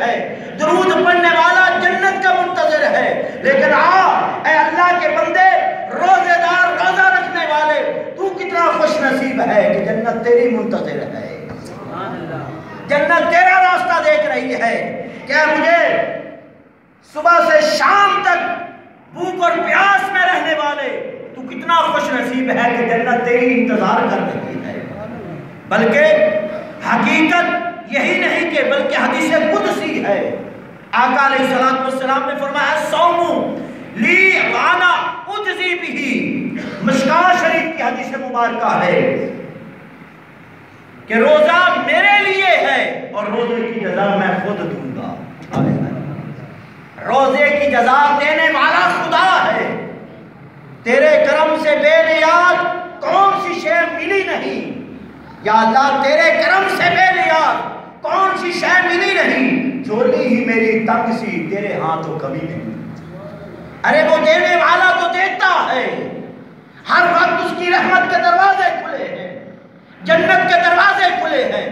ہے، درود پڑھنے والا جنت کا منتظر ہے۔ لیکن اے اللہ کے بندے، روزے دار، روزہ رکھنے والے، تو کتنا خوش نصیب ہے کہ جنت تیری منتظر ہے، جنت تیرا راستہ دیکھ رہی ہے۔ کیا مجھے صبح سے شام تک بھوک اور پیاس میں رہنے والے، تو کتنا خوش نصیب ہے کہ جنت تیری انتظار کر رہی ہے۔ بلکہ حقیقت یہی نہیں کہ بلکہ حدیث قدسی ہے، آقا علیہ السلام نے فرمایا صوم لی وانا اجزی بہ، مشکاہ شریف کی حدیث مبارکہ ہے کہ روزہ میرے لیے ہے اور روزے کی جزا میں خود دوں گا۔ روزے کی جزا دینے والا خدا ہے۔ تیرے کرم سے بے نیاز کون سی شے ملی نہیں، یا اللہ تیرے کرم سے بے نیاز کون سی شے ملی نہیں، جھولی ہی میری تنگ سی تیرے ہاتھوں کبھی نہیں۔ ارے وہ دینے والا تو دیتا ہے، ہر وقت اس کی رحمت کے دروازے کھلے ہیں، جنت کے دروازے کھلے ہیں۔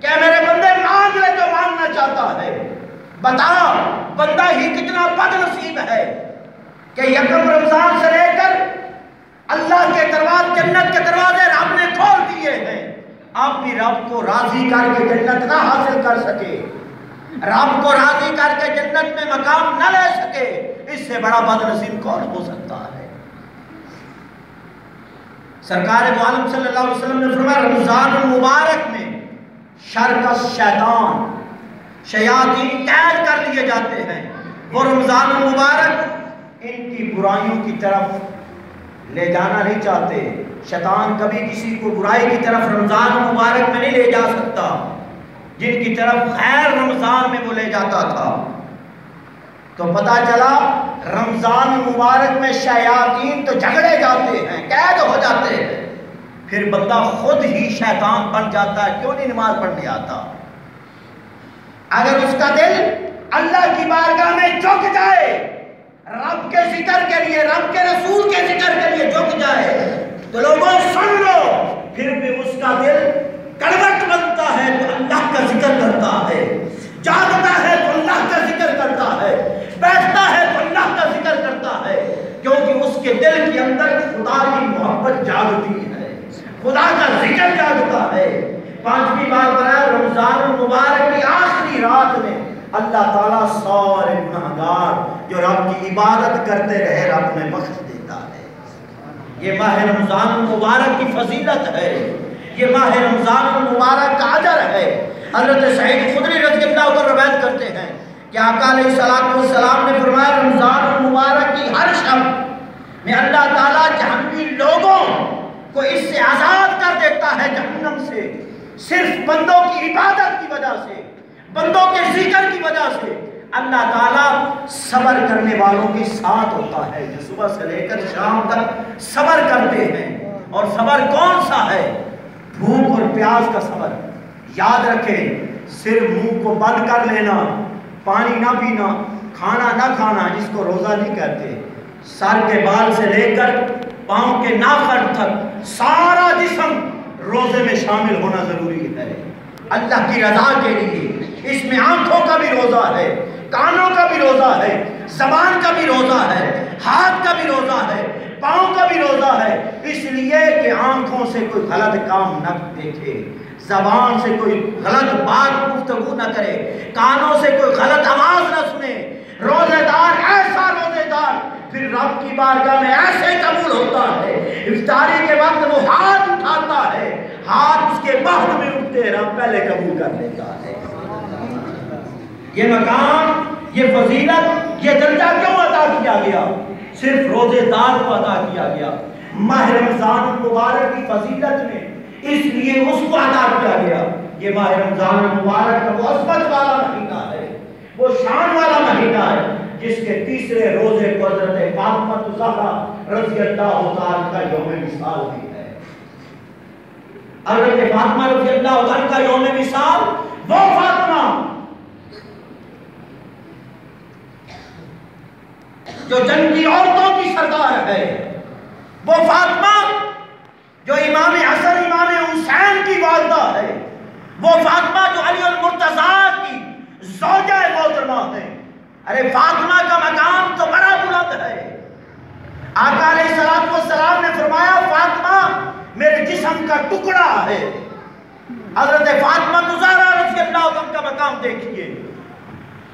کیا میرے بندے مانگ لے جو مانگنا چاہتا ہے؟ بتا بندہ ہی کتنا بد نصیب ہے کہ یکم رمضان سے لے کر اللہ کے دروازے، جنت کے دروازے رب نے کھول دیے ہیں، اب بھی رب کو راضی کر کے جنت نہ حاصل کر سکے، رب کو راضی کر کے جنت میں مقام نہ لے سکے، اس سے بڑا بد نصیب کون ہو سکتا ہے؟ سرکار دو عالم صلی اللہ علیہ وسلم نے فرمایا رمضان المبارک میں شرکس شیطان، شیاطین قید کر لیے جاتے ہیں، وہ رمضان المبارک ان کی برائیوں کی طرف لے جانا نہیں چاہتے۔ شیطان کبھی کسی کو برائی کی طرف رمضان المبارک میں نہیں لے جا سکتا، جن کی طرف خیر رمضان میں وہ لے جاتا تھا۔ تو پتہ چلا رمضان المبارک میں شیاطین تو جھگڑے جاتے ہیں، قید ہو جاتے ہیں، پھر بندہ خود ہی شیطان بن جاتا ہے، کیوں نہیں نماز پڑھنے آتا؟ اگر اس کا دل اللہ کی بارگاہ میں جھک جائے، رب کے ذکر کے لیے، رب کے رسول کے ذکر کے لیے جھک جائے، تو لوگوں سن لو، پھر بھی اس کا دل کڑوٹ بنتا ہے تو اللہ کا ذکر کرتا ہے، جاگتا ہے تو اللہ کا ذکر کرتا ہے، بیٹھتا ہے تو اللہ کا ذکر کرتا ہے، کیونکہ اس کے دل کے اندر خدا کی محبت جاگتی ہے، خدا کا ذکر جاگتا ہے۔ پانچویں بار بنایا رمضان المبارک کی آخری رات میں اللہ تعالیٰ سارے گناہگار جو رب کی عبادت کرتے رہے رب میں بخش دیتا ہے۔ یہ ماہ رمضان المبارک کی فضیلت ہے، یہ ماہ رمضان المبارک کا اجر ہے۔ حضرت سعید خدری رضی اللہ عنہ روایت کرتے ہیں کہ آقا علیہ السلام نے فرمایا رمضان المبارک کی ہر شب میں اللہ تعالیٰ جہنمی لوگوں کو اس سے آزاد کر دیتا ہے، جہنم سے، صرف بندوں کی عبادت کی وجہ سے، بندوں کے ذکر کی وجہ سے۔ اللہ تعالیٰ صبر کرنے والوں کے ساتھ ہوتا ہے، جو صبح سے لے کر شام تک صبر کرتے ہیں۔ اور صبر کون سا ہے؟ بھوک اور پیاس کا صبر۔ یاد رکھیں، صرف منہ کو بند کر لینا، پانی نہ پینا، کھانا نہ کھانا، اس کو روزہ نہیں کہتے۔ سر کے بال سے لے کر پاؤں کے ناخن تک سارا جسم روزے میں شامل ہونا ضروری ہے اللہ کی رضا کے لیے۔ اس میں آنکھوں کا بھی روزہ ہے، کانوں کا بھی روزہ ہے، زبان کا بھی روزہ ہے، ہاتھ کا بھی روزہ ہے، پاؤں کا بھی روزہ ہے، اس لیے کہ آنکھوں سے کوئی غلط کام نہ دیکھے، زبان سے کوئی غلط بات گفتگو نہ کرے، کانوں سے کوئی غلط آواز نہ سنے۔ روزے دار ایسا روزے دار پھر رب کی بارگاہ میں ایسے قبول ہوتا ہے، افطاری کے وقت وہ ہاتھ اٹھاتا ہے، ہاتھ اس کے بعد میں اٹھتے رب پہلے قبول کر لیتا ہے۔ یہ مقام، یہ فضیلت، یہ درجہ کیوں عطا کیا گیا؟ صرف روزے دار کو عطا کیا گیا۔ ماہ رمضان المبارک کی فضیلت میں اس لیے اس کو عطا کیا گیا۔ یہ ماہ رمضان المبارک کا وہ عظمت والا مہینہ ہے، وہ شان والا مہینہ ہے، جس کے تیسرے روزے کو حضرت فاطمہ الزہرا رضی اللہ تعالیٰ کا یوم وصال بھی ہے۔ حضرت فاطمہ رضی اللہ تعالیٰ کا یوم وصال، وہ فاطمہ جو جنگی عورتوں کی سردار ہے، وہ فاطمہ جو امام حسن امام حسین کی والدہ ہے، وہ فاطمہ جو علی المرتضیٰ کی زوجہ کاغذ کا ٹکڑا ہے۔ حضرت فاطمہ زہرا رضی اللہ عنہ کا مقام دیکھیے،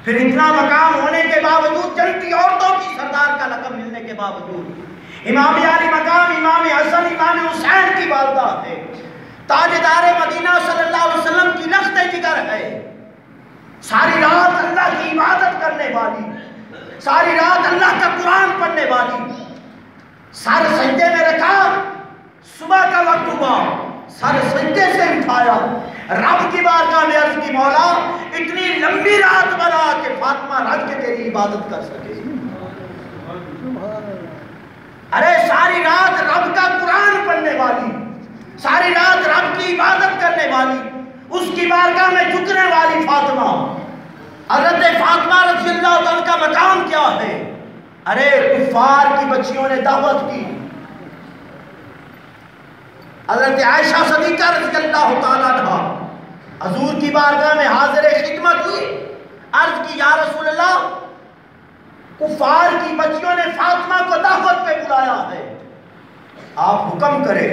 پھر اتنا مقام ہونے کے باوجود، جنتی عورتوں کی سردار کا لقب ملنے کے باوجود، امام علی مقام امام حسن امام حسین کی والدہ ہے، تاجدار مدینہ صلی اللہ علیہ وسلم کی لخت جگر ہے، ساری رات اللہ کی عبادت کرنے والی، ساری رات اللہ کا قرآن پڑھنے والی، سارے سجدے میں رکھا، صبح کا وقت ہوا، سارے سجدے سے اٹھایا، رب کی بارگاہ میں عرض کی مولا اتنی لمبی رات بنا کہ فاطمہ رج کے تیری عبادت کر سکے۔ ارے ساری رات رب کا قرآن پڑھنے والی، ساری رات رب کی عبادت کرنے والی، اس کی بارگاہ میں جھکنے والی فاطمہ، حضرت فاطمہ رضی اللہ عنہ کا مقام کیا ہے؟ ارے کفار کی بچیوں نے دعوت کی، حضرت عائشہ صدیقہ رضی اللہ تعالیٰ عنہ حضور کی بارگاہ میں حاضر خدمت ہوئی، عرض کی یا رسول اللہ کفار کی بچیوں نے فاطمہ کو دعوت پہ بلایا ہے، آپ حکم کریں۔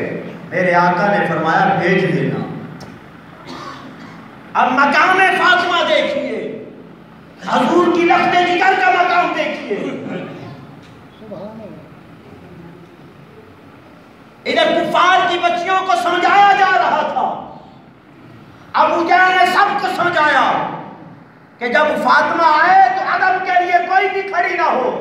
میرے آقا نے فرمایا بھیج دینا۔ اب مقام فاطمہ دیکھیے، حضور کی لخت جگر کا مقام دیکھیے، ادھر کفار کی بچیوں کو سمجھایا جا رہا تھا، ابو جہل نے سب کو سمجھایا کہ جب فاطمہ آئے تو ادب کے لیے کوئی بھی کھڑی نہ ہو۔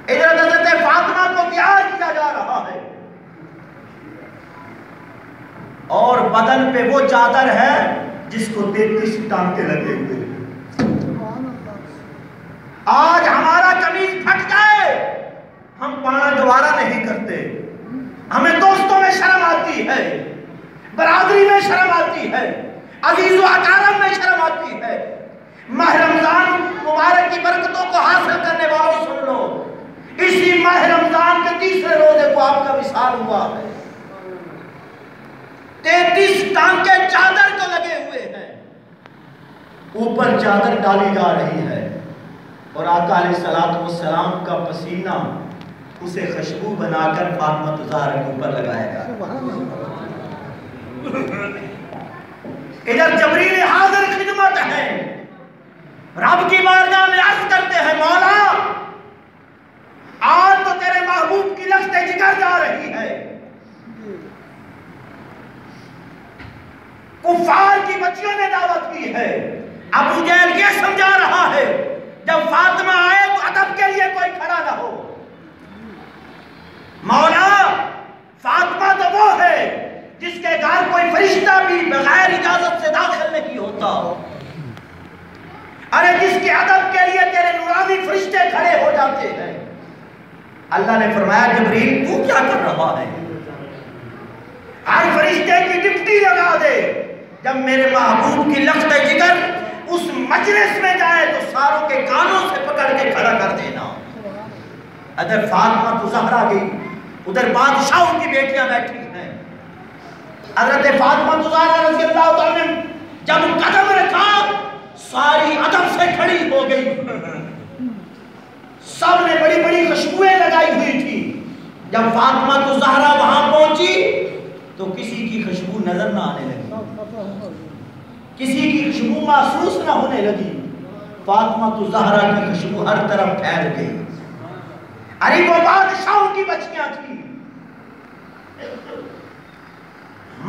ادھر حضرت فاطمہ کو تیار کیا جا رہا ہے، اور بدن پہ وہ چادر ہے جس کو 33 ٹانکے لگے ہوئے۔ آج ہمارا قمیض پھٹ جائے ہم پانا دوبارہ نہیں کرتے، ہمیں دوستوں میں شرم آتی ہے، برادری میں شرم آتی ہے، عزیز و اقارب میں شرم آتی ہے۔ ماہ رمضان مبارک کی برکتوں کو حاصل کرنے والوں سن لو، اسی ماہ رمضان کے تیسرے روزے کو آپ کا وصال ہوا ہے، 33 ٹانکے چادر کو لگے ہوئے ہیں، اوپر چادر ڈالی جا رہی ہے، اور آقا علیہ السلام کا پسینہ اسے خوشبو بنا کر فاطمہ زہرا کے اوپر لگائے گا۔ ادھر جبریل حاضر خدمت ہے، رب کی بارگاہ میں عرض کرتے ہیں مولا آج تو تیرے محبوب کی لخت جگر جا رہی ہے، کفار کی بچیوں نے دعوت کی ہے، ابو جہل یہ سمجھا رہا ہے جب فاطمہ آئے تو ادب کے لیے کوئی کھڑا نہ ہو۔ مولا فاطمہ تو وہ ہے جس کے گھر کوئی فرشتہ بھی بغیر اجازت سے داخل نہیں ہوتا، ارے جس کے ادب کے لیے تیرے نورانی فرشتے کھڑے ہو جاتے ہیں۔ اللہ نے فرمایا جبریل تو کیا کر رہا ہے؟ ہر فرشتے کی ڈپٹی لگا دے، جب میرے محبوب کی لخت جگر اس مجلس میں جائے تو ساروں کے کانوں سے پکڑ کے کھڑا کر دینا۔ ادھر فاطمہ زہرا گئی، ادھر بادشاہوں کی بیٹیاں بیٹھی ہیں، حضرت فاطمہ زہرا رضی اللہ عنہ نے جب قدم رکھا ساری ادب سے کھڑی ہو گئی، سب نے بڑی بڑی خوشبوئیں لگائی ہوئی تھی، جب فاطمہ زہرا وہاں پہنچی تو کسی کی خوشبو نظر نہ آنے لگی، کسی کی خوشبو محسوس نہ ہونے لگی، فاطمہ زہرا کی خوشبو ہر طرف پھیل گئی۔ ارے وہ بادشاہوں کی بچیاں تھیں،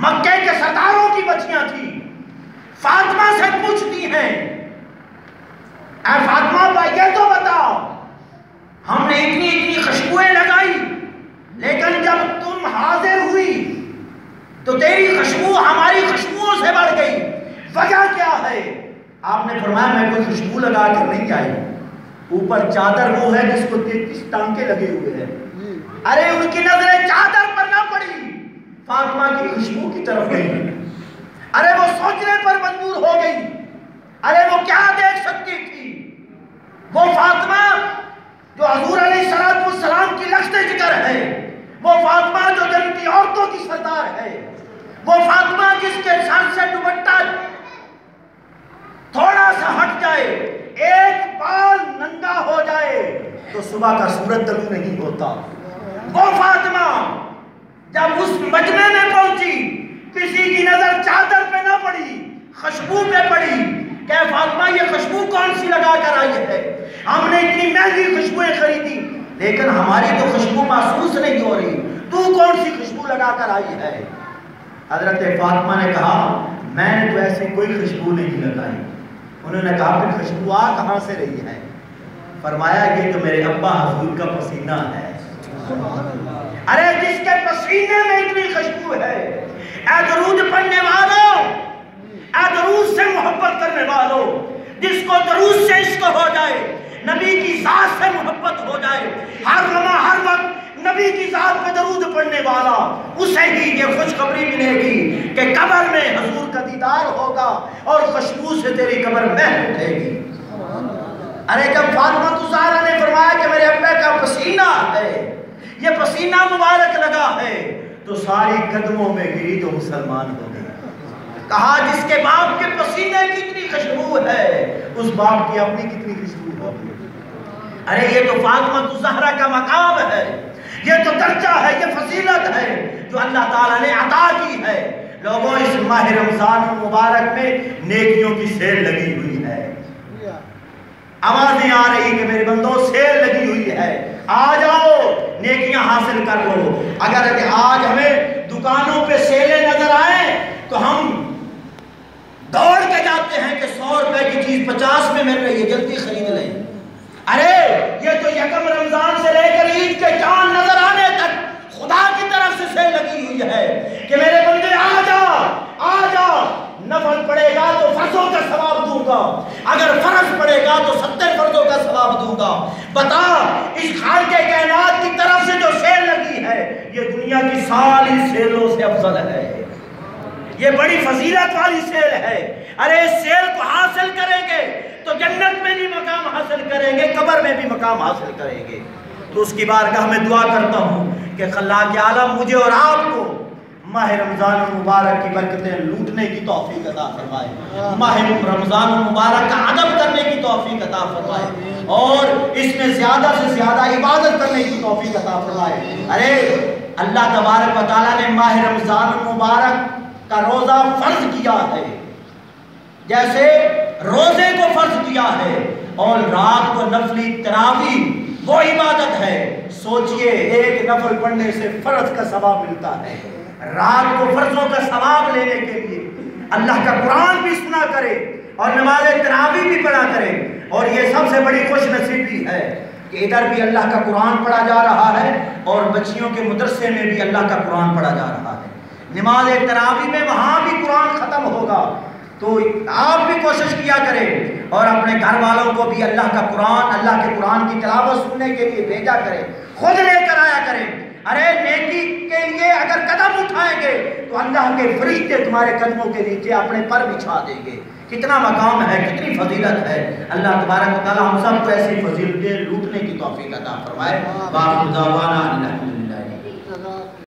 مکے کے سرداروں کی بچیاں تھیں، فاطمہ سے پوچھتی ہیں اے فاطمہ یہ تو بتاؤ ہم نے اتنی خوشبوئیں لگائی لیکن جب تم حاضر ہوئی تو تیری خوشبو ہماری خوشبوؤں سے بڑھ گئی، وجہ کیا ہے؟ آپ نے فرمایا میں کوئی خوشبو لگا کر نہیں آئی، اوپر چادر وہ ہے جس کو 33 ٹانکے لگے ہوئے ہیں۔ ارے ان کی نظریں چادر پر نہ پڑی، فاطمہ کی خوشبو کی طرف گئی، ارے وہ سوچنے پر مجبور ہو گئی، ارے وہ کیا دیکھ سکتی تھی؟ وہ فاطمہ جو حضور علیہ السلام کی لخت جگر ہے، وہ فاطمہ جو جنتی عورتوں کی سردار ہے، وہ فاطمہ جس کے سر سے دوپٹہ تھوڑا سا ہٹ جائے، ایک بال ننگا ہو جائے تو صبح کا سورج طلوع نہیں ہوتا، وہ فاطمہ جب اس مجمع میں پہنچی کسی کی نظر چادر پہ نہ پڑی، خوشبو پہ پڑی کہ فاطمہ یہ خوشبو کون سی لگا کر آئی ہے؟ ہم نے اتنی مہنگی خوشبوئیں خریدی لیکن ہماری تو خوشبو محسوس نہیں ہو رہی، تو کون سی خوشبو لگا کر آئی ہے؟ حضرت فاطمہ نے کہا میں نے تو ایسی کوئی خوشبو نہیں لگائی۔ انہوں نے کہا پھر خوشبو آ کہاں سے رہی ہے؟ فرمایا یہ تو میرے ابا حضور کا پسینہ ہے۔ ارے جس کے پسینے میں اتنی خوشبو ہے، اے درود پڑھنے والوں، اے درود سے محبت کرنے والوں، جس کو درود سے عشق ہو جائے، نبی کی ذات سے محبت ہو جائے، ہر لمحہ ہر وقت نبی کی ذات پہ درود پڑھنے والا، اسے ہی یہ خوشخبری ملے گی کہ قبر میں حضور کا دیدار ہوگا اور خوشبو سے تیری قبر مہک اٹھے گی۔ ارے جب فاطمہ الزہرا نے فرمایا کہ میرے ابا کا پسینہ ہے، یہ پسینہ مبارک لگا ہے، تو ساری قدموں میں گری تو مسلمان ہو گئی۔ کہا جس کے باپ کے پسینے کی اتنی خوشبو ہے، اس باپ کی اپنی کتنی خوشبو ہوگی۔ ارے یہ تو فاطمہ الزہرا کا مقام ہے، یہ تو درجہ ہے، یہ فضیلت ہے جو اللہ تعالیٰ نے عطا کی ہے۔ لوگوں اس ماہ رمضان المبارک میں نیکیوں کی سیل لگی ہوئی ہے، آوازیں آ رہی کہ میرے بندوں سیل لگی ہوئی ہے، آ جاؤ نیکیاں حاصل کر لو۔ اگر آج ہمیں دکانوں پہ سیلیں نظر آئیں تو ہم دوڑ کے جاتے ہیں کہ 100 روپے کی چیز 50 میں مل رہی ہے، جلدی خرید لیں۔ ارے یہ تو یکم رمضان سے لے کر عید کے چاند نظر آنے تک خدا کی طرف سے سیل لگی ہوئی ہے کہ میرے بندے آ جا، آ جا، نفل پڑے گا تو فرضوں کا ثواب دوں گا، اگر فرض پڑے گا تو 70 فرضوں کا ثواب دوں گا۔ بتا اس خالق کائنات کی طرف سے جو سیل لگی ہے یہ دنیا کی ساری سیلوں سے افضل ہے، یہ بڑی فضیلت والی سیل ہے۔ ارے اس سیل کو حاصل کریں گے تو جنت میں بھی مقام حاصل کریں گے، قبر میں بھی مقام حاصل کریں گے۔ تو اس کی بارگاہ میں دعا کرتا ہوں کہ خلاق عالم مجھے اور آپ کو ماہ رمضان المبارک کی برکتیں لوٹنے کی توفیق عطا فرمائے، ماہ رمضان المبارک کا ادب کرنے کی توفیق عطا فرمائے اور اس میں زیادہ سے زیادہ عبادت کرنے کی توفیق عطا فرمائے۔ ارے اللہ تبارک و تعالیٰ نے ماہ رمضان المبارک کا روزہ فرض کیا ہے، جیسے روزے کو فرض کیا ہے، اور رات کو نفلی تراویح وہ عبادت ہے۔ سوچئے ایک نفل پڑھنے سے فرض کا ثواب ملتا ہے، رات کو فرضوں کا ثواب لینے کے لیے اللہ کا قرآن بھی سنا کرے اور نماز تراویح بھی پڑھا کرے۔ اور یہ سب سے بڑی خوش نصیبی ہے کہ ادھر بھی اللہ کا قرآن پڑھا جا رہا ہے اور بچیوں کے مدرسے میں بھی اللہ کا قرآن پڑھا جا رہا ہے۔ نماز تراویح میں وہاں بھی قرآن ختم ہوگا، تو آپ بھی کوشش کیا کریں اور اپنے گھر والوں کو بھی اللہ کا قرآن، اللہ کے قرآن کی تلاوت سننے کے لیے بھیجا کریں، خود لے کر آیا کریں۔ ارے نیکی کے لیے اگر قدم اٹھائیں گے تو اللہ کے فرشتے تمہارے قدموں کے نیچے اپنے پر بچھا دیں گے۔ کتنا مقام ہے، کتنی فضیلت ہے۔ اللہ تبارک و تعالی ہم سب کو ایسی فضیلتیں لوٹنے کی توفیق عطا فرمائے۔